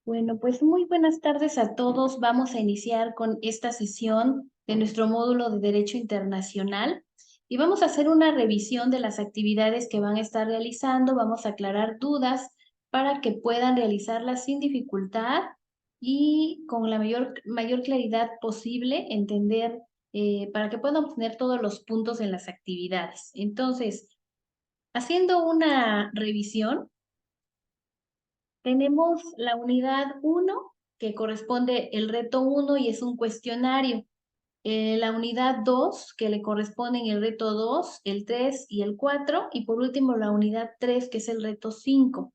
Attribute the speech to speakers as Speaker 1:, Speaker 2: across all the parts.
Speaker 1: Bueno, pues muy buenas tardes a todos. Vamos a iniciar con esta sesión de nuestro módulo de Derecho Internacional y vamos a hacer una revisión de las actividades que van a estar realizando. Vamos a aclarar dudas para que puedan realizarlas sin dificultad y con la mayor claridad posible, entender, para que puedan obtener todos los puntos en las actividades. Entonces, haciendo una revisión, tenemos la unidad 1, que corresponde el reto 1 y es un cuestionario. La unidad 2, que le corresponden el reto 2, el 3 y el 4. Y por último, la unidad 3, que es el reto 5.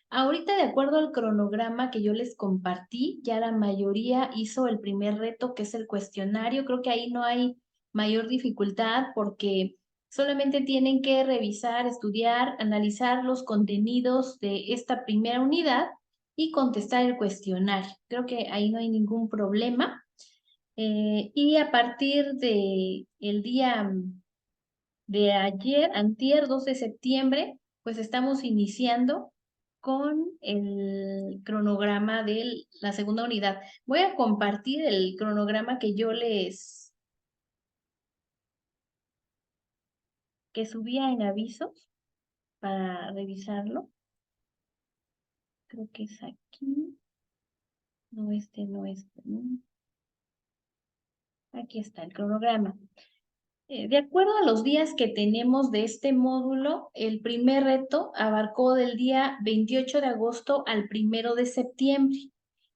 Speaker 1: Ahorita, de acuerdo al cronograma que yo les compartí, ya la mayoría hizo el primer reto, que es el cuestionario. Creo que ahí no hay mayor dificultad porque solamente tienen que revisar, estudiar, analizar los contenidos de esta primera unidad y contestar el cuestionario. Creo que ahí no hay ningún problema. Y a partir de el día de ayer, antier, 2 de septiembre, pues estamos iniciando con el cronograma de la segunda unidad. Voy a compartir el cronograma que subía en avisos para revisarlo. Creo que es aquí. No, no. Aquí está el cronograma. De acuerdo a los días que tenemos de este módulo, el primer reto abarcó del día 28 de agosto al 1 de septiembre.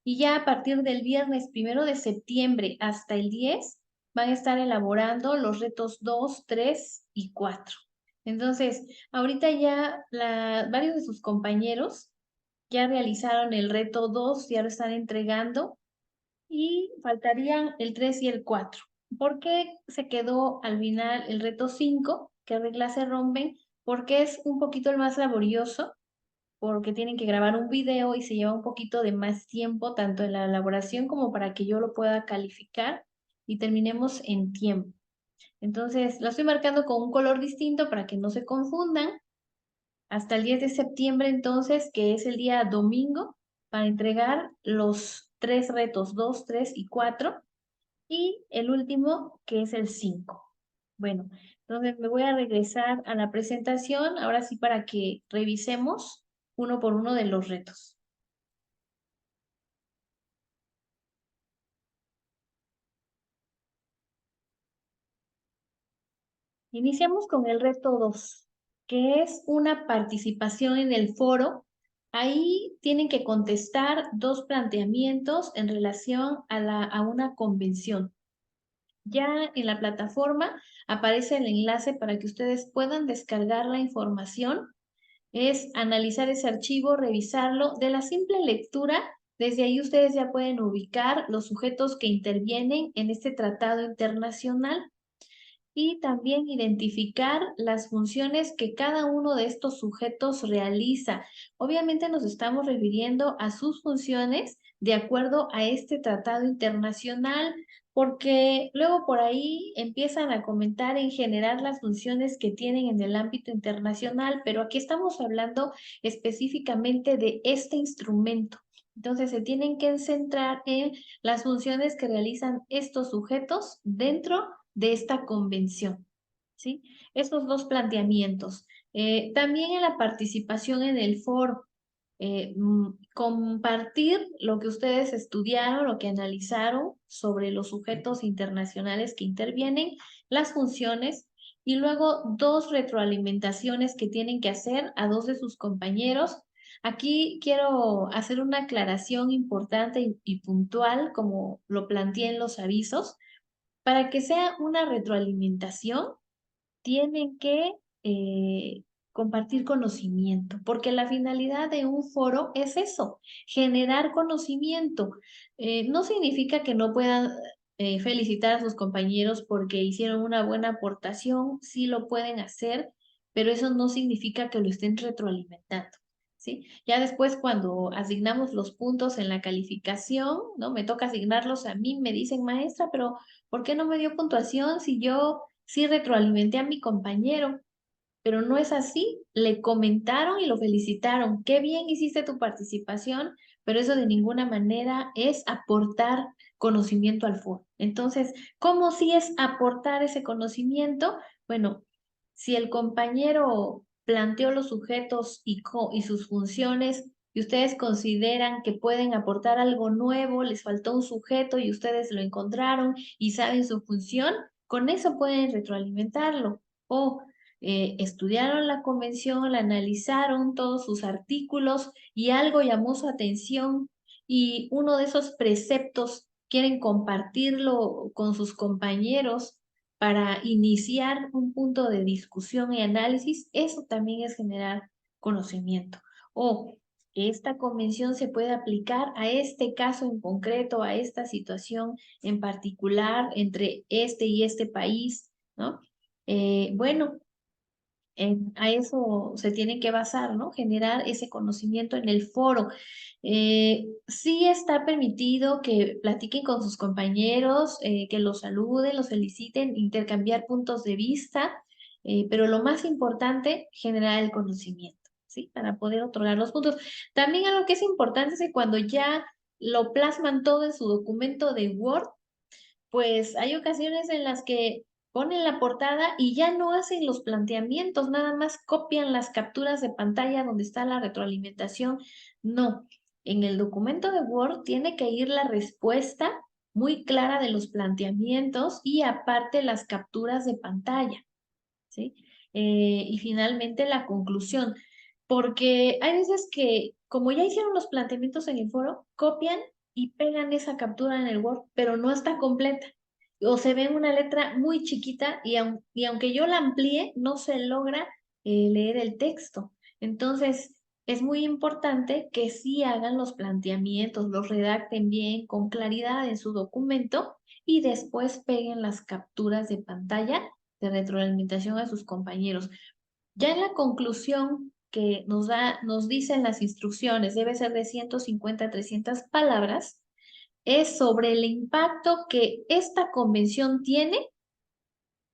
Speaker 1: Y ya a partir del viernes 1 de septiembre hasta el 10 van a estar elaborando los retos 2, 3 y 4. Entonces, ahorita ya varios de sus compañeros ya realizaron el reto 2, ya lo están entregando y faltarían el 3 y el 4. ¿Por qué se quedó al final el reto 5? ¿Qué reglas se rompen? Porque es un poquito el más laborioso, porque tienen que grabar un video y se lleva un poquito de más tiempo, tanto en la elaboración como para que yo lo pueda calificar y terminemos en tiempo. Entonces, lo estoy marcando con un color distinto para que no se confundan. Hasta el 10 de septiembre, entonces, que es el día domingo, para entregar los 3 retos, 2, 3 y 4 y el último, que es el 5. Bueno, entonces me voy a regresar a la presentación, ahora sí para que revisemos uno por uno de los retos. Iniciamos con el reto 2, que es una participación en el foro. Ahí tienen que contestar 2 planteamientos en relación a una convención. Ya en la plataforma aparece el enlace para que ustedes puedan descargar la información. Es analizar ese archivo, revisarlo. De la simple lectura, desde ahí ustedes ya pueden ubicar los sujetos que intervienen en este tratado internacional y también identificar las funciones que cada uno de estos sujetos realiza. Obviamente nos estamos refiriendo a sus funciones de acuerdo a este tratado internacional, porque luego por ahí empiezan a comentar en general las funciones que tienen en el ámbito internacional, pero aquí estamos hablando específicamente de este instrumento. Entonces se tienen que centrar en las funciones que realizan estos sujetos dentro de esta convención, ¿sí? Estos 2 planteamientos. También en la participación en el foro, compartir lo que ustedes estudiaron, lo que analizaron sobre los sujetos internacionales que intervienen, las funciones, y luego 2 retroalimentaciones que tienen que hacer a 2 de sus compañeros. Aquí quiero hacer una aclaración importante y puntual, como lo planteé en los avisos. Para que sea una retroalimentación, tienen que compartir conocimiento, porque la finalidad de un foro es eso, generar conocimiento. No significa que no puedan felicitar a sus compañeros porque hicieron una buena aportación, sí lo pueden hacer, pero eso no significa que lo estén retroalimentando. ¿Sí? Ya después cuando asignamos los puntos en la calificación, ¿no? Me toca asignarlos a mí, me dicen, maestra, pero ¿por qué no me dio puntuación si yo sí retroalimenté a mi compañero? Pero no es así. Le comentaron y lo felicitaron. Qué bien hiciste tu participación, pero eso de ninguna manera es aportar conocimiento al foro. Entonces, ¿cómo sí es aportar ese conocimiento? Bueno, si el compañero planteó los sujetos y sus funciones y ustedes consideran que pueden aportar algo nuevo, les faltó un sujeto y ustedes lo encontraron y saben su función, con eso pueden retroalimentarlo. O estudiaron la convención, la analizaron todos sus artículos y algo llamó su atención y uno de esos preceptos quieren compartirlo con sus compañeros para iniciar un punto de discusión y análisis, eso también es generar conocimiento. O esta convención se puede aplicar a este caso en concreto, a esta situación en particular entre este y este país, ¿no? Bueno, a eso se tiene que basar, ¿no? Generar ese conocimiento en el foro. Sí está permitido que platiquen con sus compañeros, que los saluden, los feliciten, intercambiar puntos de vista, pero lo más importante, generar el conocimiento, ¿sí? Para poder otorgar los puntos. También algo que es importante es que cuando ya lo plasman todo en su documento de Word, pues hay ocasiones en las que ponen la portada y ya no hacen los planteamientos, nada más copian las capturas de pantalla donde está la retroalimentación. No, en el documento de Word tiene que ir la respuesta muy clara de los planteamientos y aparte las capturas de pantalla, ¿sí? Y finalmente la conclusión, porque hay veces que como ya hicieron los planteamientos en el foro, copian y pegan esa captura en el Word, pero no está completa. O se ve una letra muy chiquita y aunque yo la amplíe, no se logra leer el texto. Entonces, es muy importante que sí hagan los planteamientos, los redacten bien, con claridad en su documento y después peguen las capturas de pantalla de retroalimentación a sus compañeros. Ya en la conclusión que nos dicen las instrucciones, debe ser de 150 a 300 palabras, es sobre el impacto que esta convención tiene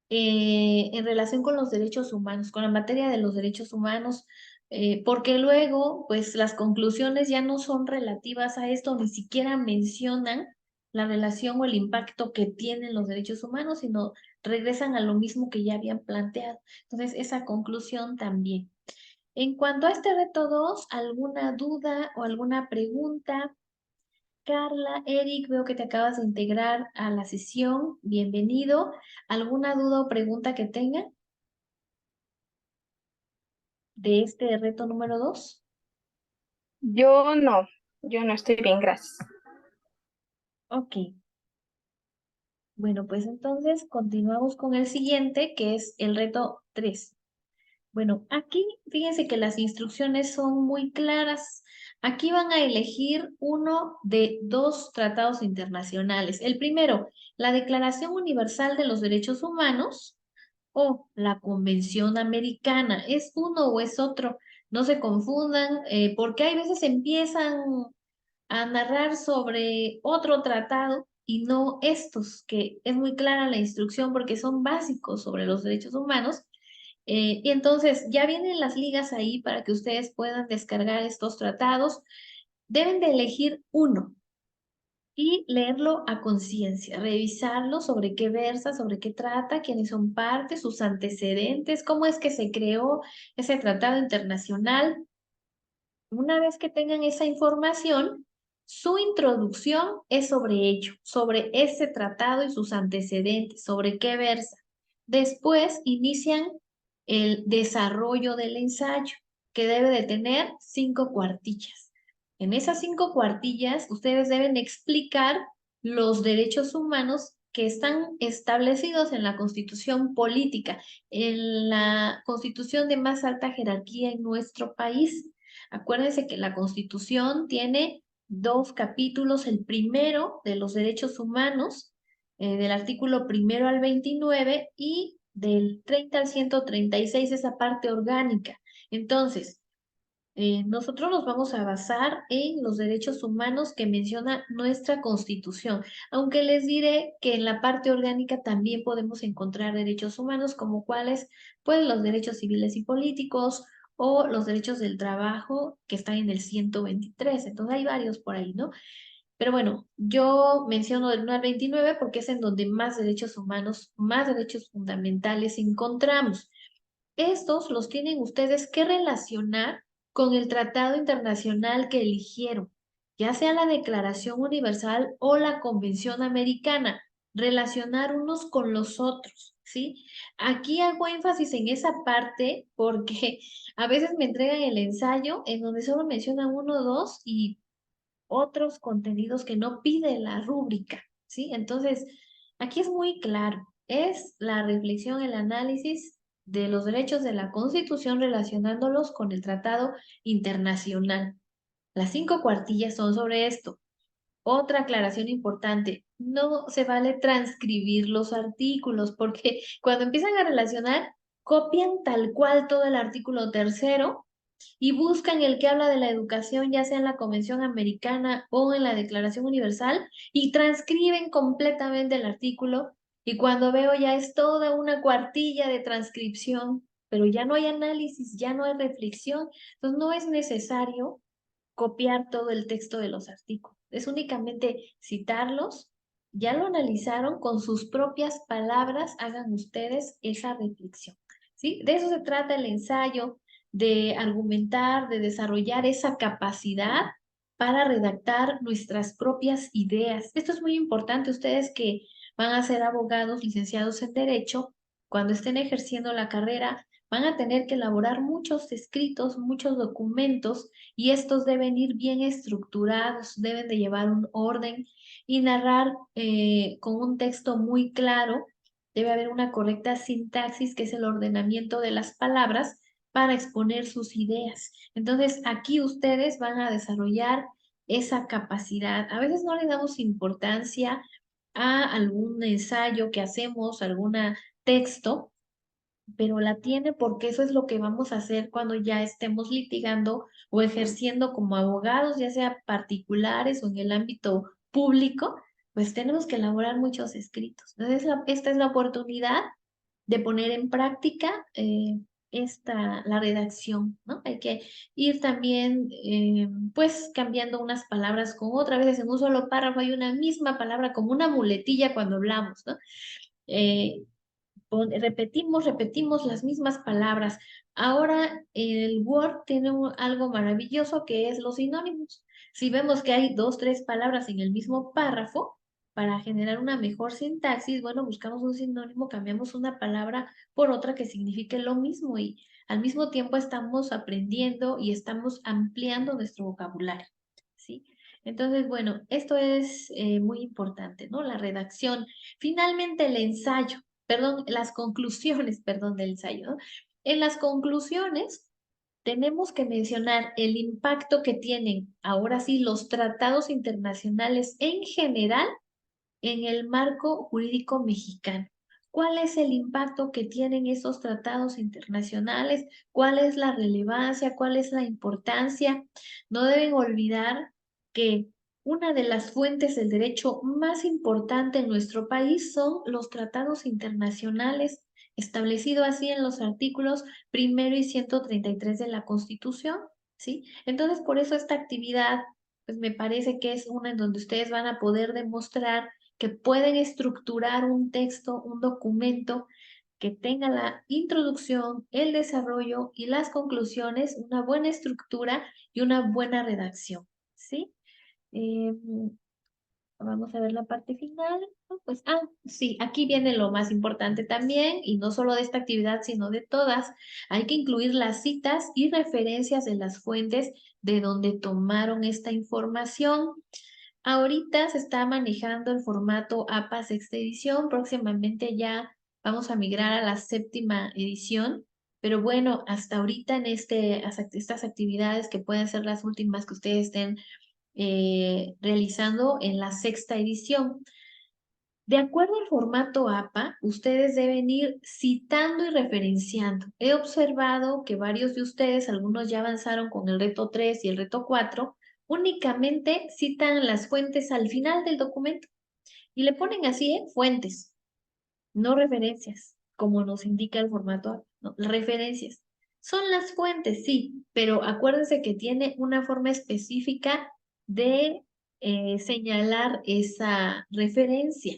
Speaker 1: en relación con los derechos humanos, con la materia de los derechos humanos, porque luego, pues las conclusiones ya no son relativas a esto, ni siquiera mencionan la relación o el impacto que tienen los derechos humanos, sino regresan a lo mismo que ya habían planteado. Entonces, esa conclusión también. En cuanto a este reto 2, ¿alguna duda o alguna pregunta? Carla, Eric, veo que te acabas de integrar a la sesión. Bienvenido. ¿Alguna duda o pregunta que tengan de este reto número 2?
Speaker 2: Yo no estoy bien, gracias.
Speaker 1: Ok. Bueno, pues entonces continuamos con el siguiente, que es el reto 3. Bueno, aquí fíjense que las instrucciones son muy claras. Aquí van a elegir uno de dos tratados internacionales. El primero, la Declaración Universal de los Derechos Humanos o la Convención Americana. ¿Es uno o es otro? No se confundan, porque hay veces empiezan a narrar sobre otro tratado y no estos, que es muy clara la instrucción porque son básicos sobre los derechos humanos. Y entonces ya vienen las ligas ahí para que ustedes puedan descargar estos tratados. Deben de elegir uno y leerlo a conciencia, revisarlo sobre qué versa, sobre qué trata, quiénes son parte, sus antecedentes, cómo es que se creó ese tratado internacional. Una vez que tengan esa información, su introducción es sobre ello, sobre ese tratado y sus antecedentes, sobre qué versa. Después inician el desarrollo del ensayo, que debe de tener 5 cuartillas. En esas 5 cuartillas, ustedes deben explicar los derechos humanos que están establecidos en la Constitución política, en la Constitución de más alta jerarquía en nuestro país. Acuérdense que la Constitución tiene 2 capítulos, el primero de los derechos humanos, del artículo primero al 29 y del 30 al 136 esa parte orgánica. Entonces, nosotros nos vamos a basar en los derechos humanos que menciona nuestra Constitución, aunque les diré que en la parte orgánica también podemos encontrar derechos humanos como cuáles, pues los derechos civiles y políticos o los derechos del trabajo que están en el 123. Entonces hay varios por ahí, ¿no? Pero bueno, yo menciono del 1 al 29 porque es en donde más derechos humanos, más derechos fundamentales encontramos. Estos los tienen ustedes que relacionar con el tratado internacional que eligieron, ya sea la Declaración Universal o la Convención Americana, relacionar unos con los otros, ¿sí? Aquí hago énfasis en esa parte porque a veces me entregan el ensayo en donde solo mencionan uno o dos y otros contenidos que no pide la rúbrica, ¿sí? Entonces, aquí es muy claro, es la reflexión, el análisis de los derechos de la Constitución relacionándolos con el tratado internacional. Las 5 cuartillas son sobre esto. Otra aclaración importante, no se vale transcribir los artículos porque cuando empiezan a relacionar, copian tal cual todo el artículo tercero y buscan el que habla de la educación, ya sea en la Convención Americana o en la Declaración Universal, y transcriben completamente el artículo. Y cuando veo ya es toda una cuartilla de transcripción, pero ya no hay análisis, ya no hay reflexión. Entonces no es necesario copiar todo el texto de los artículos. Es únicamente citarlos, ya lo analizaron con sus propias palabras, hagan ustedes esa reflexión. ¿Sí? De eso se trata el ensayo, de argumentar, de desarrollar esa capacidad para redactar nuestras propias ideas. Esto es muy importante, ustedes que van a ser abogados licenciados en Derecho, cuando estén ejerciendo la carrera, van a tener que elaborar muchos escritos, muchos documentos, y estos deben ir bien estructurados, deben de llevar un orden y narrar con un texto muy claro. Debe haber una correcta sintaxis, que es el ordenamiento de las palabras para exponer sus ideas. Entonces, aquí ustedes van a desarrollar esa capacidad. A veces no le damos importancia a algún ensayo que hacemos, algún texto, pero la tiene porque eso es lo que vamos a hacer cuando ya estemos litigando o ejerciendo como abogados, ya sea particulares o en el ámbito público, pues tenemos que elaborar muchos escritos. Entonces, esta es la oportunidad de poner en práctica la redacción, ¿no? Hay que ir también, pues, cambiando unas palabras con otras. A veces en un solo párrafo hay una misma palabra como una muletilla cuando hablamos, ¿no? Eh, repetimos las mismas palabras. Ahora el Word tiene algo maravilloso que es los sinónimos. Si vemos que hay dos, tres palabras en el mismo párrafo, para generar una mejor sintaxis, bueno, buscamos un sinónimo, cambiamos una palabra por otra que signifique lo mismo y al mismo tiempo estamos aprendiendo y estamos ampliando nuestro vocabulario, ¿sí? Entonces, bueno, esto es muy importante, ¿no? La redacción. Finalmente, el ensayo, perdón, las conclusiones, perdón, del ensayo, ¿no? En las conclusiones tenemos que mencionar el impacto que tienen, ahora sí, los tratados internacionales en general en el marco jurídico mexicano. ¿Cuál es el impacto que tienen esos tratados internacionales? ¿Cuál es la relevancia? ¿Cuál es la importancia? No deben olvidar que una de las fuentes del derecho más importante en nuestro país son los tratados internacionales, establecido así en los artículos primero y 133 de la Constitución, ¿sí? Entonces, por eso esta actividad, pues me parece que es una en donde ustedes van a poder demostrar que pueden estructurar un texto, un documento que tenga la introducción, el desarrollo y las conclusiones, una buena estructura y una buena redacción, ¿sí? Vamos a ver la parte final. Pues, sí, aquí viene lo más importante también, y no solo de esta actividad, sino de todas. Hay que incluir las citas y referencias de las fuentes de donde tomaron esta información. Ahorita se está manejando el formato APA sexta edición, próximamente ya vamos a migrar a la séptima edición, pero bueno, hasta ahorita en estas actividades que pueden ser las últimas que ustedes estén realizando en la sexta edición. De acuerdo al formato APA, ustedes deben ir citando y referenciando. He observado que varios de ustedes, algunos ya avanzaron con el reto 3 y el reto 4, únicamente citan las fuentes al final del documento y le ponen así, fuentes, no referencias, como nos indica el formato APA, ¿no? Referencias. Son las fuentes, sí, pero acuérdense que tiene una forma específica de señalar esa referencia.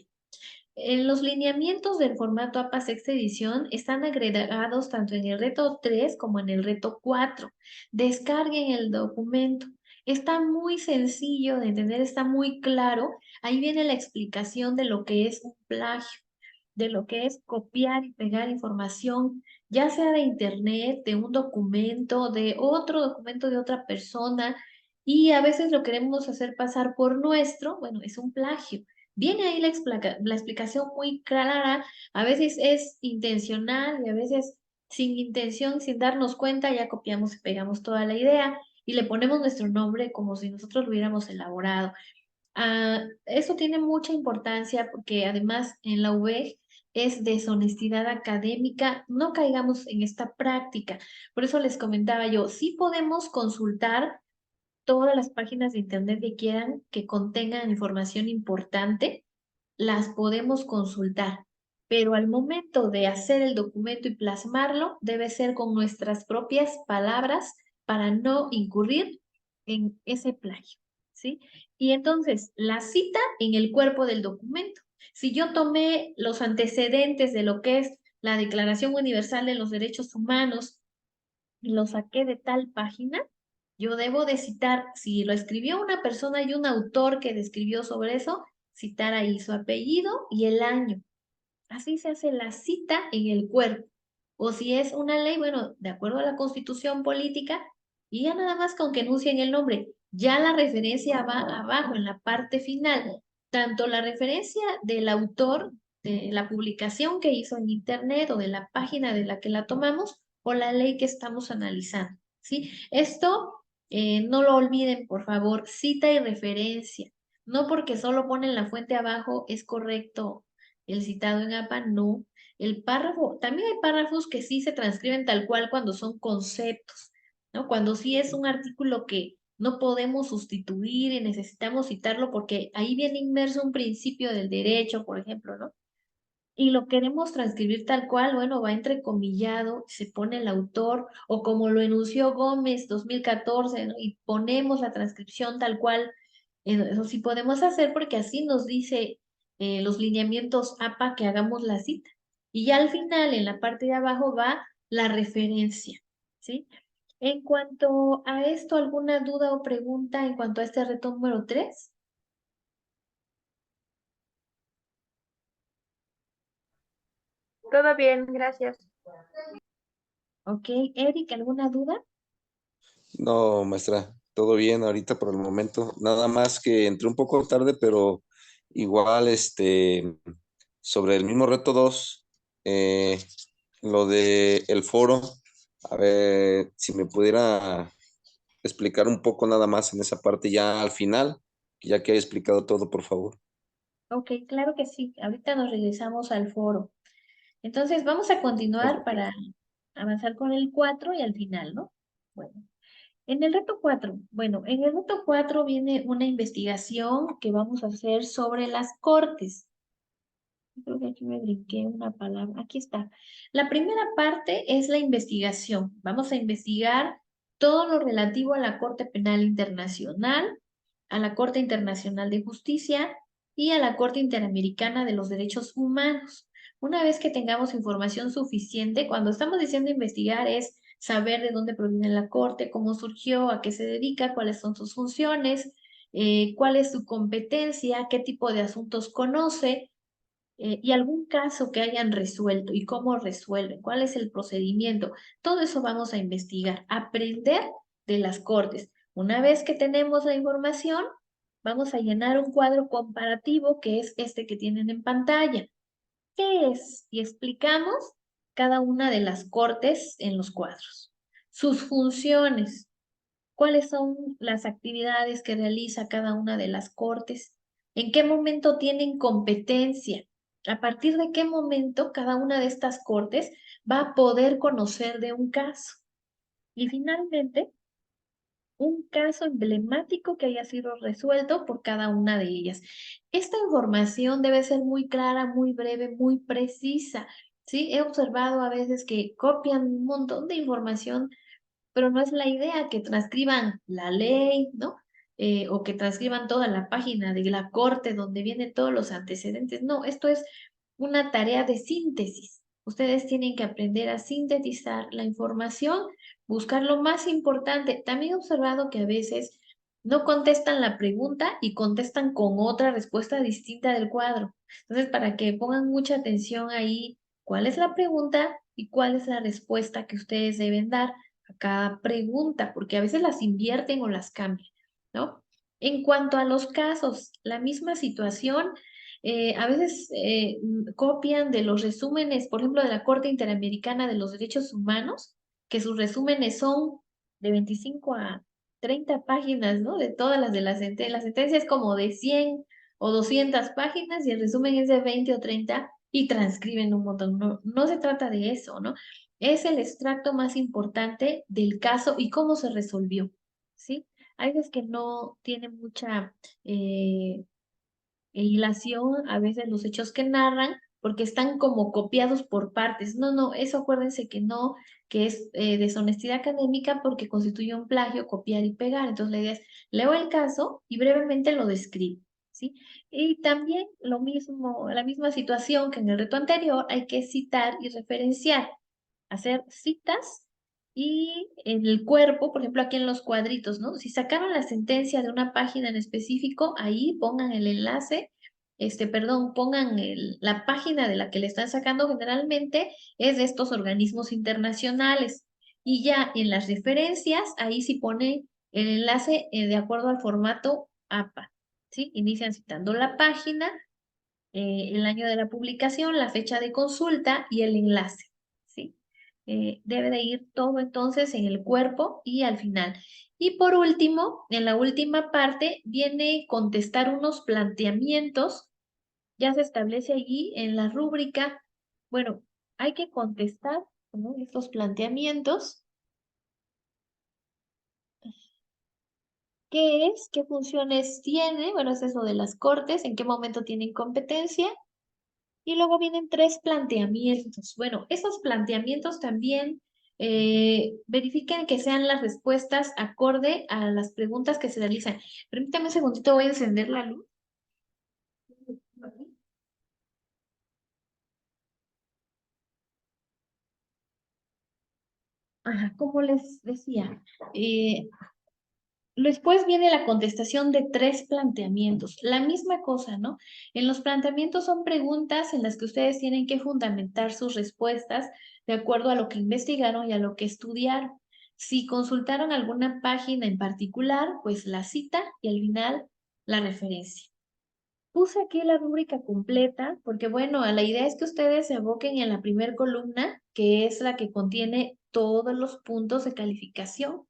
Speaker 1: En los lineamientos del formato APA sexta edición están agregados tanto en el reto 3 como en el reto 4. Descarguen el documento. Está muy sencillo de entender, está muy claro. Ahí viene la explicación de lo que es un plagio, de lo que es copiar y pegar información, ya sea de internet, de un documento, de otro documento de otra persona, y a veces lo queremos hacer pasar por nuestro, bueno, es un plagio. Viene ahí la explicación muy clara, a veces es intencional y a veces sin intención, sin darnos cuenta, ya copiamos y pegamos toda la idea y le ponemos nuestro nombre como si nosotros lo hubiéramos elaborado. Eso tiene mucha importancia porque además en la UVEG es deshonestidad académica, no caigamos en esta práctica. Por eso les comentaba yo, sí podemos consultar todas las páginas de internet que quieran que contengan información importante, las podemos consultar, pero al momento de hacer el documento y plasmarlo, debe ser con nuestras propias palabras para no incurrir en ese plagio, ¿sí? Y entonces, la cita en el cuerpo del documento. Si yo tomé los antecedentes de lo que es la Declaración Universal de los Derechos Humanos y lo saqué de tal página, yo debo de citar, si lo escribió una persona y un autor que describió sobre eso, citar ahí su apellido y el año. Así se hace la cita en el cuerpo. O si es una ley, bueno, de acuerdo a la Constitución política, y ya nada más con que enuncien el nombre, ya la referencia va abajo en la parte final. Tanto la referencia del autor de la publicación que hizo en internet o de la página de la que la tomamos o la ley que estamos analizando, ¿sí? Esto no lo olviden, por favor, cita y referencia. No porque solo ponen la fuente abajo es correcto el citado en APA, no. El párrafo, también hay párrafos que sí se transcriben tal cual cuando son conceptos, ¿no? Cuando sí es un artículo que no podemos sustituir y necesitamos citarlo porque ahí viene inmerso un principio del derecho, por ejemplo, ¿no? Y lo queremos transcribir tal cual, bueno, va entrecomillado, se pone el autor, o como lo enunció Gómez 2014, ¿no? Y ponemos la transcripción tal cual. Eso sí podemos hacer porque así nos dice los lineamientos APA que hagamos la cita. Y ya al final, en la parte de abajo, va la referencia, ¿sí? En cuanto a esto, ¿alguna duda o pregunta en cuanto a este reto número 3?
Speaker 2: Todo bien, gracias.
Speaker 1: Ok, Eric, ¿alguna duda?
Speaker 3: No, maestra, todo bien ahorita por el momento. Nada más que entré un poco tarde, pero igual, sobre el mismo reto 2, lo de el foro, a ver si me pudiera explicar un poco nada más en esa parte ya al final, ya que haya explicado todo, por favor.
Speaker 1: Ok, claro que sí. Ahorita nos regresamos al foro. Entonces, vamos a continuar para avanzar con el 4 y al final, ¿no? Bueno, en el reto 4, bueno, en el reto 4 viene una investigación que vamos a hacer sobre las cortes. Creo que aquí me brinqué una palabra. Aquí está. La primera parte es la investigación. Vamos a investigar todo lo relativo a la Corte Penal Internacional, a la Corte Internacional de Justicia y a la Corte Interamericana de los Derechos Humanos. Una vez que tengamos información suficiente, cuando estamos diciendo investigar es saber de dónde proviene la Corte, cómo surgió, a qué se dedica, cuáles son sus funciones, cuál es su competencia, qué tipo de asuntos conoce y algún caso que hayan resuelto y cómo resuelven, cuál es el procedimiento. Todo eso vamos a investigar, aprender de las cortes. Una vez que tenemos la información, vamos a llenar un cuadro comparativo que es este que tienen en pantalla. ¿Qué es? Y explicamos cada una de las cortes en los cuadros. Sus funciones, cuáles son las actividades que realiza cada una de las cortes, en qué momento tienen competencia, a partir de qué momento cada una de estas cortes va a poder conocer de un caso. Y finalmente, un caso emblemático que haya sido resuelto por cada una de ellas. Esta información debe ser muy clara, muy breve, muy precisa. ¿sí? He observado a veces que copian un montón de información, pero no es la idea que transcriban la ley, ¿no? O que transcriban toda la página de la corte donde vienen todos los antecedentes. No, esto es una tarea de síntesis. Ustedes tienen que aprender a sintetizar la información, buscar lo más importante. También he observado que a veces no contestan la pregunta y contestan con otra respuesta distinta del cuadro. Entonces, para que pongan mucha atención ahí, cuál es la pregunta y cuál es la respuesta que ustedes deben dar a cada pregunta, porque a veces las invierten o las cambian, ¿no? En cuanto a los casos, la misma situación, a veces copian de los resúmenes, por ejemplo, de la Corte Interamericana de los Derechos Humanos, que sus resúmenes son de 25 a 30 páginas, ¿no? De todas las de la sentencia. La sentencia es como de 100 o 200 páginas y el resumen es de 20 o 30 y transcriben un montón. No, no se trata de eso, ¿no? Es el extracto más importante del caso y cómo se resolvió, ¿sí? Hay veces que no tiene mucha hilación, a veces los hechos que narran, porque están como copiados por partes. No, no, eso acuérdense que no, que es deshonestidad académica porque constituye un plagio, copiar y pegar. Entonces la idea es, leo el caso y brevemente lo describo, ¿sí? Y también lo mismo, la misma situación que en el reto anterior, hay que citar y referenciar, hacer citas y en el cuerpo, por ejemplo, aquí en los cuadritos, ¿no? Si sacaron la sentencia de una página en específico, ahí pongan el enlace, perdón, pongan la página de la que le están sacando, generalmente es de estos organismos internacionales. Y ya en las referencias, ahí sí pone el enlace de acuerdo al formato APA, ¿sí? Inician citando la página, el año de la publicación, la fecha de consulta y el enlace, ¿sí? Debe de ir todo entonces en el cuerpo y al final. Y por último, en la última parte, viene contestar unos planteamientos, ya se establece allí en la rúbrica, bueno, hay que contestar, ¿no?, estos planteamientos. ¿Qué es? ¿Qué funciones tiene? Bueno, es eso de las cortes, en qué momento tienen competencia. Y luego vienen tres planteamientos. Bueno, esos planteamientos también verifiquen que sean las respuestas acorde a las preguntas que se realizan. Permítame un segundito, voy a encender la luz. Ajá, como les decía, después viene la contestación de tres planteamientos. La misma cosa, ¿no? En los planteamientos son preguntas en las que ustedes tienen que fundamentar sus respuestas de acuerdo a lo que investigaron y a lo que estudiaron. Si consultaron alguna página en particular, pues la cita y al final la referencia. Puse aquí la rúbrica completa porque, bueno, la idea es que ustedes se aboquen en la primera columna, que es la que contiene todos los puntos de calificación.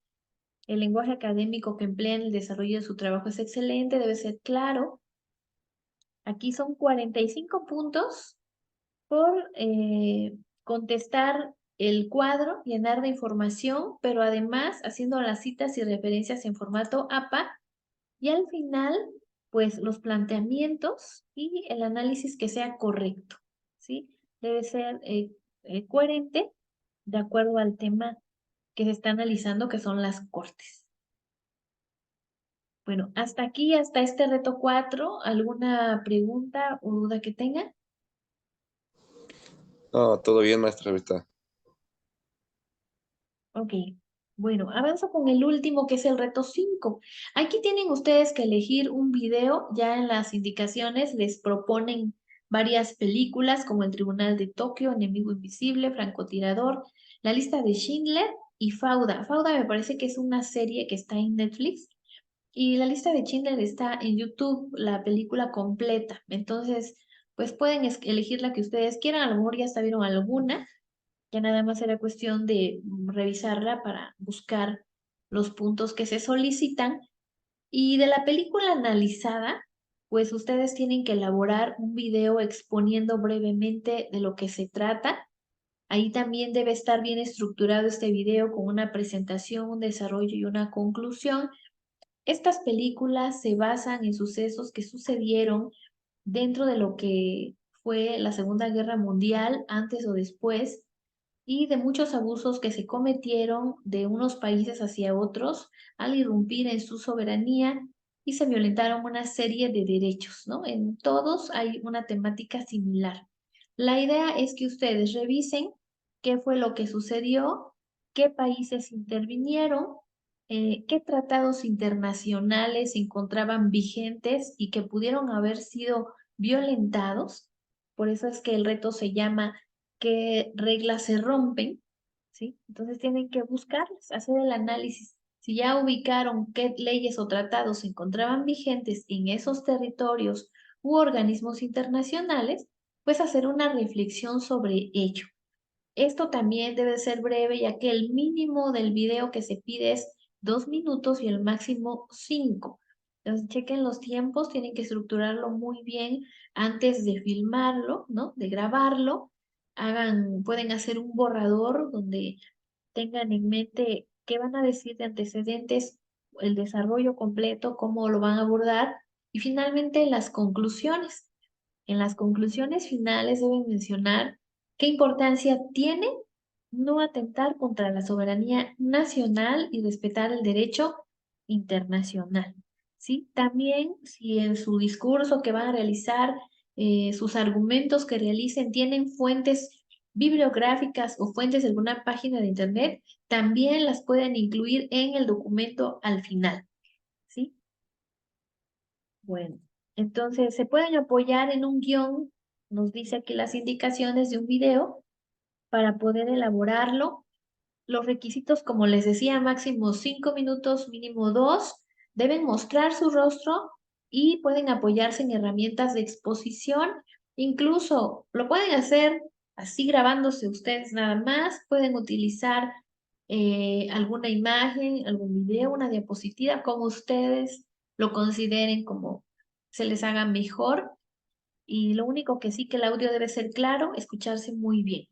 Speaker 1: El lenguaje académico que emplea en el desarrollo de su trabajo es excelente, debe ser claro. Aquí son 45 puntos por contestar el cuadro, llenar de información, pero además haciendo las citas y referencias en formato APA. Y al final, pues los planteamientos y el análisis que sea correcto, ¿sí? Debe ser coherente de acuerdo al tema que se está analizando, que son las cortes. Bueno, hasta aquí, hasta este reto 4, ¿alguna pregunta o duda que tengan?
Speaker 3: No, todo bien, maestra, ahorita.
Speaker 1: Ok, bueno, avanzo con el último que es el reto 5. Aquí tienen ustedes que elegir un video, ya en las indicaciones les proponen varias películas como El Tribunal de Tokio, Enemigo Invisible, Francotirador, La Lista de Schindler y Fauda. Fauda me parece que es una serie que está en Netflix. Y La Lista de Schindler está en YouTube, la película completa. Entonces, pues pueden elegir la que ustedes quieran. A lo mejor ya hasta vieron alguna. Ya nada más era cuestión de revisarla para buscar los puntos que se solicitan. Y de la película analizada, pues ustedes tienen que elaborar un video exponiendo brevemente de lo que se trata. Ahí también debe estar bien estructurado este video con una presentación, un desarrollo y una conclusión. Estas películas se basan en sucesos que sucedieron dentro de lo que fue la Segunda Guerra Mundial, antes o después, y de muchos abusos que se cometieron de unos países hacia otros al irrumpir en su soberanía y se violentaron una serie de derechos, ¿no? En todos hay una temática similar. La idea es que ustedes revisen qué fue lo que sucedió, qué países intervinieron, qué tratados internacionales se encontraban vigentes y que pudieron haber sido violentados. Por eso es que el reto se llama ¿qué reglas se rompen? ¿Sí? Entonces tienen que buscarlas, hacer el análisis. Si ya ubicaron qué leyes o tratados se encontraban vigentes en esos territorios u organismos internacionales, pues hacer una reflexión sobre ello. Esto también debe ser breve, ya que el mínimo del video que se pide es 2 minutos y el máximo 5. Entonces, chequen los tiempos, tienen que estructurarlo muy bien antes de filmarlo, ¿no? De grabarlo. Pueden hacer un borrador donde tengan en mente qué van a decir de antecedentes, el desarrollo completo, cómo lo van a abordar y finalmente las conclusiones. En las conclusiones finales deben mencionar qué importancia tiene no atentar contra la soberanía nacional y respetar el derecho internacional. ¿Sí? También, si en su discurso que van a realizar, sus argumentos que realicen tienen fuentes bibliográficas o fuentes de alguna página de internet, también las pueden incluir en el documento al final. ¿Sí? Bueno, entonces se pueden apoyar en un guión, nos dice aquí las indicaciones de un video para poder elaborarlo. Los requisitos, como les decía, máximo 5 minutos, mínimo 2. Deben mostrar su rostro y pueden apoyarse en herramientas de exposición. Incluso lo pueden hacer así grabándose ustedes nada más. Pueden utilizar alguna imagen, algún video, una diapositiva, como ustedes lo consideren como se les haga mejor. Y lo único que sí que el audio debe ser claro, escucharse muy bien.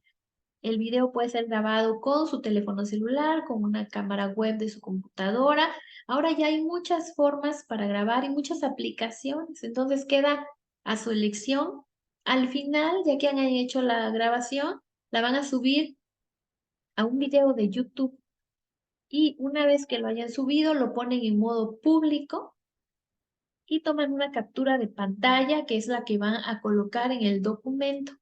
Speaker 1: El video puede ser grabado con su teléfono celular, con una cámara web de su computadora. Ahora ya hay muchas formas para grabar y muchas aplicaciones, entonces queda a su elección. Al final, ya que han hecho la grabación, la van a subir a un video de YouTube y una vez que lo hayan subido, lo ponen en modo público y toman una captura de pantalla, que es la que van a colocar en el documento.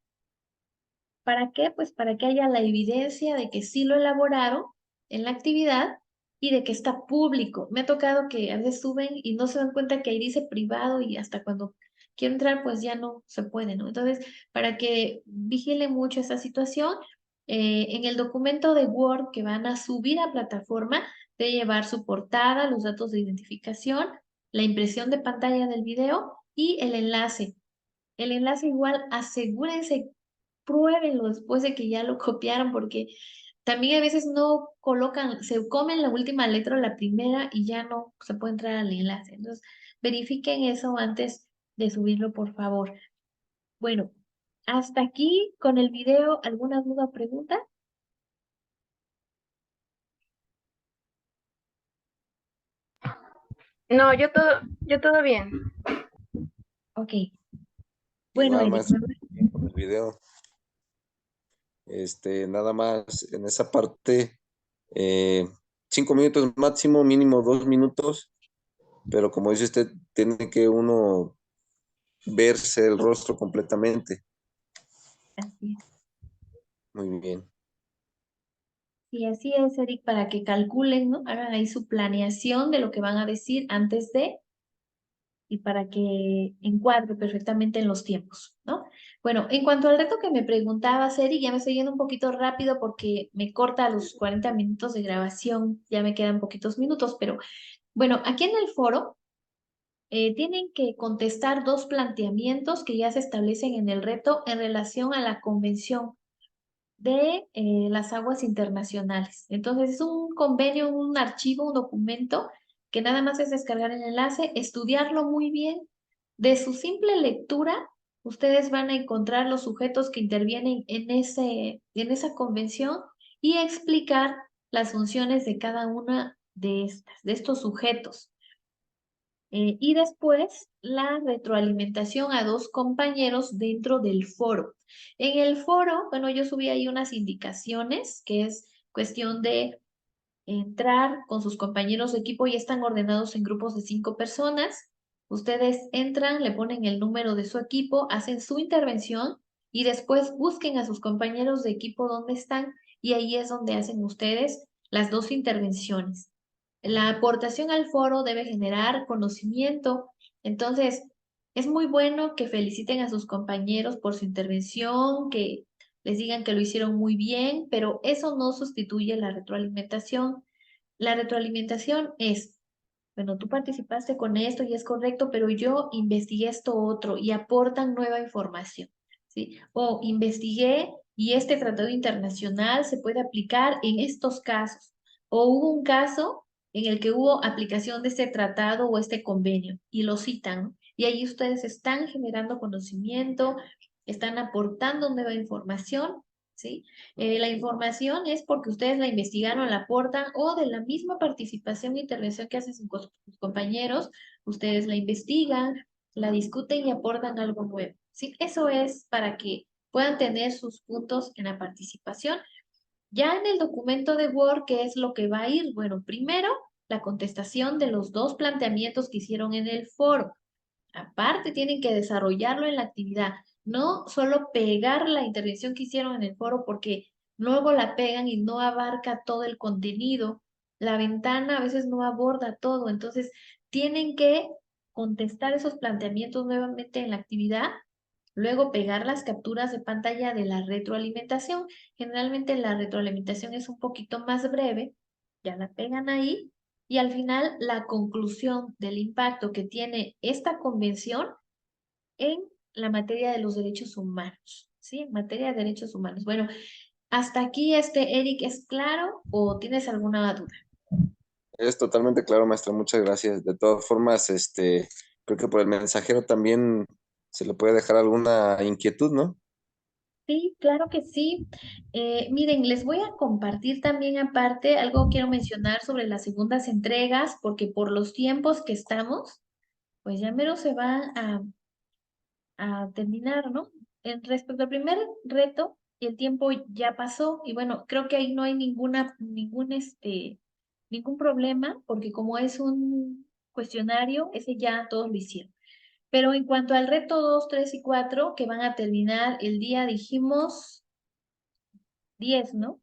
Speaker 1: ¿Para qué? Pues para que haya la evidencia de que sí lo elaboraron en la actividad y de que está público. Me ha tocado que a veces suben y no se dan cuenta que ahí dice privado y hasta cuando quiero entrar pues ya no se puede, ¿no? Entonces, para que vigilen mucho esa situación, en el documento de Word que van a subir a plataforma, de llevar su portada, los datos de identificación, la impresión de pantalla del video y el enlace. El enlace igual, asegúrense, pruébenlo después de que ya lo copiaron, porque también a veces no colocan, se comen la última letra o la primera y ya no se puede entrar al enlace. Entonces, verifiquen eso antes de subirlo, por favor. Bueno, hasta aquí con el video. ¿Alguna duda o pregunta?
Speaker 2: No, yo todo bien.
Speaker 1: Ok. Bueno,
Speaker 3: Igual,
Speaker 1: Eric,
Speaker 3: maestra, con el video. Nada más en esa parte, 5 minutos máximo, mínimo 2 minutos, pero como dice usted, tiene que uno verse el rostro completamente.
Speaker 1: así es.
Speaker 3: Muy bien.
Speaker 1: Y así es, Eric, para que calculen, ¿no? Hagan ahí su planeación de lo que van a decir antes de y para que encuadre perfectamente en los tiempos, ¿no? Bueno, en cuanto al reto que me preguntaba, Seri, ya me estoy yendo un poquito rápido porque me corta los 40 minutos de grabación, ya me quedan poquitos minutos, pero bueno, aquí en el foro tienen que contestar 2 planteamientos que ya se establecen en el reto en relación a la Convención de las Aguas Internacionales. Entonces, es un convenio, un archivo, un documento que nada más es descargar el enlace, estudiarlo muy bien. De su simple lectura, ustedes van a encontrar los sujetos que intervienen en esa convención y explicar las funciones de cada una de estos sujetos. Y después la retroalimentación a dos compañeros dentro del foro. En el foro, bueno, yo subí ahí unas indicaciones, que es cuestión de entrar con sus compañeros de equipo, y están ordenados en grupos de 5 personas. Ustedes entran, le ponen el número de su equipo, hacen su intervención y después busquen a sus compañeros de equipo donde están, y ahí es donde hacen ustedes las dos intervenciones. La aportación al foro debe generar conocimiento, entonces es muy bueno que feliciten a sus compañeros por su intervención, que les digan que lo hicieron muy bien, pero eso no sustituye la retroalimentación. La retroalimentación es, bueno, tú participaste con esto y es correcto, pero yo investigué esto otro, y aportan nueva información, ¿sí? O investigué y este tratado internacional se puede aplicar en estos casos. O hubo un caso en el que hubo aplicación de este tratado o este convenio y lo citan, ¿no? Y ahí ustedes están generando conocimiento, están aportando nueva información, ¿sí? La información es porque ustedes la investigaron, la aportan, o de la misma participación e intervención que hacen sus compañeros, ustedes la investigan, la discuten y aportan algo nuevo, ¿sí? Eso es para que puedan tener sus puntos en la participación. Ya en el documento de Word, ¿qué es lo que va a ir? Bueno, primero, la contestación de los dos planteamientos que hicieron en el foro. Aparte, tienen que desarrollarlo en la actividad, no solo pegar la intervención que hicieron en el foro, porque luego la pegan y no abarca todo el contenido. La ventana a veces no aborda todo, entonces tienen que contestar esos planteamientos nuevamente en la actividad, luego pegar las capturas de pantalla de la retroalimentación. Generalmente la retroalimentación es un poquito más breve, ya la pegan ahí, y al final la conclusión del impacto que tiene esta convención en la materia de los derechos humanos, ¿sí? En materia de derechos humanos. Bueno, hasta aquí, Eric, ¿es claro o tienes alguna duda?
Speaker 3: Es totalmente claro, maestra, muchas gracias. De todas formas, creo que por el mensajero también se le puede dejar alguna inquietud, ¿no?
Speaker 1: Sí, claro que sí. Miren, les voy a compartir también aparte algo. Quiero mencionar sobre las segundas entregas, porque por los tiempos que estamos, pues ya mero se va a terminar, ¿no? Respecto al primer reto, el tiempo ya pasó y bueno, creo que ahí no hay ningún problema, porque como es un cuestionario, ese ya todos lo hicieron. Pero en cuanto al reto 2, 3 y 4, que van a terminar el día, dijimos 10, ¿no?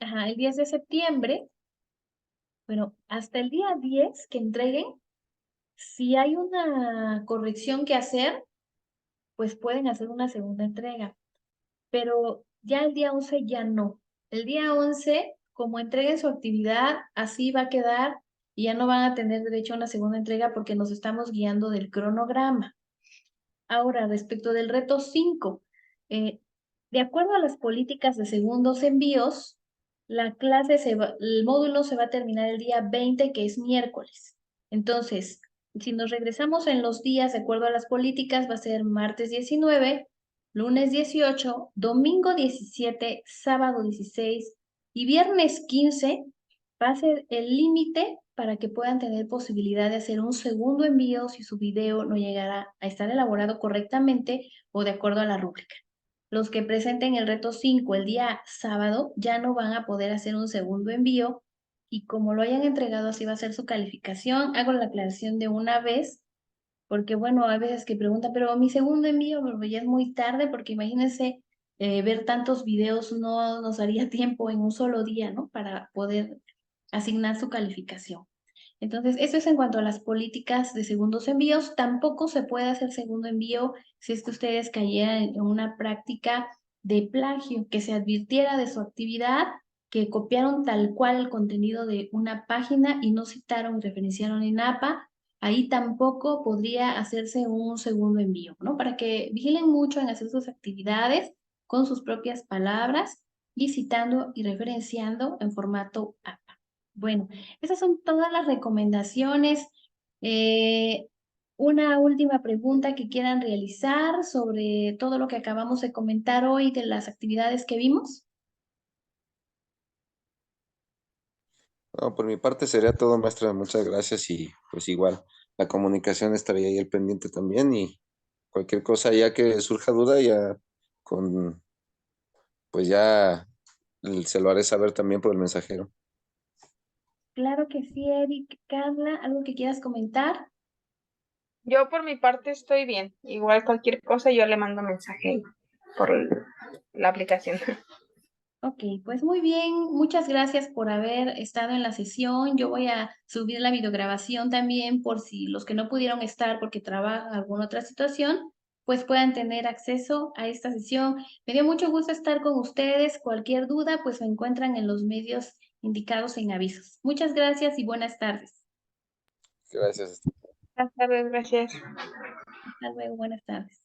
Speaker 1: Ajá, el 10 de septiembre. Bueno, hasta el día 10 que entreguen, si hay una corrección que hacer, pues pueden hacer una segunda entrega. Pero ya el día 11 ya no. El día 11, como entreguen su actividad, así va a quedar, y ya no van a tener derecho a una segunda entrega porque nos estamos guiando del cronograma. Ahora, respecto del reto 5, eh, de acuerdo a las políticas de segundos envíos, el módulo se va a terminar el día 20, que es miércoles. Entonces, si nos regresamos en los días de acuerdo a las políticas, va a ser martes 19, lunes 18, domingo 17, sábado 16 y viernes 15 va a ser el límite para que puedan tener posibilidad de hacer un segundo envío si su video no llegara a estar elaborado correctamente o de acuerdo a la rúbrica. Los que presenten el reto 5 el día sábado ya no van a poder hacer un segundo envío, y como lo hayan entregado, así va a ser su calificación. Hago la aclaración de una vez, porque bueno, hay veces que preguntan, pero mi segundo envío, pero ya es muy tarde, porque imagínense, ver tantos videos no nos haría tiempo en un solo día, ¿no? Para poder asignar su calificación. Entonces, eso es en cuanto a las políticas de segundos envíos. Tampoco se puede hacer segundo envío si es que ustedes cayeran en una práctica de plagio, que se advirtiera de su actividad, que copiaron tal cual el contenido de una página y no citaron, referenciaron en APA. Ahí tampoco podría hacerse un segundo envío, ¿no? Para que vigilen mucho en hacer sus actividades con sus propias palabras y citando y referenciando en formato APA. Bueno, esas son todas las recomendaciones. Eh, una última pregunta que quieran realizar sobre todo lo que acabamos de comentar hoy de las actividades que vimos.
Speaker 3: No, por mi parte sería todo, maestra. Muchas gracias y pues igual, la comunicación estaría ahí al pendiente también y cualquier cosa ya que surja duda ya con, pues ya se lo haré saber también por el mensajero.
Speaker 1: Claro que sí, Eric. Carla, ¿algo que quieras comentar?
Speaker 2: Yo por mi parte estoy bien. Igual cualquier cosa yo le mando mensaje por la aplicación.
Speaker 1: Ok, pues muy bien, muchas gracias por haber estado en la sesión. Yo voy a subir la videograbación también por si los que no pudieron estar porque trabajan en alguna otra situación, pues puedan tener acceso a esta sesión. Me dio mucho gusto estar con ustedes. Cualquier duda, pues me encuentran en los medios indicados en avisos. Muchas gracias y buenas tardes.
Speaker 3: Gracias.
Speaker 2: Buenas tardes, gracias.
Speaker 1: Hasta luego, buenas tardes.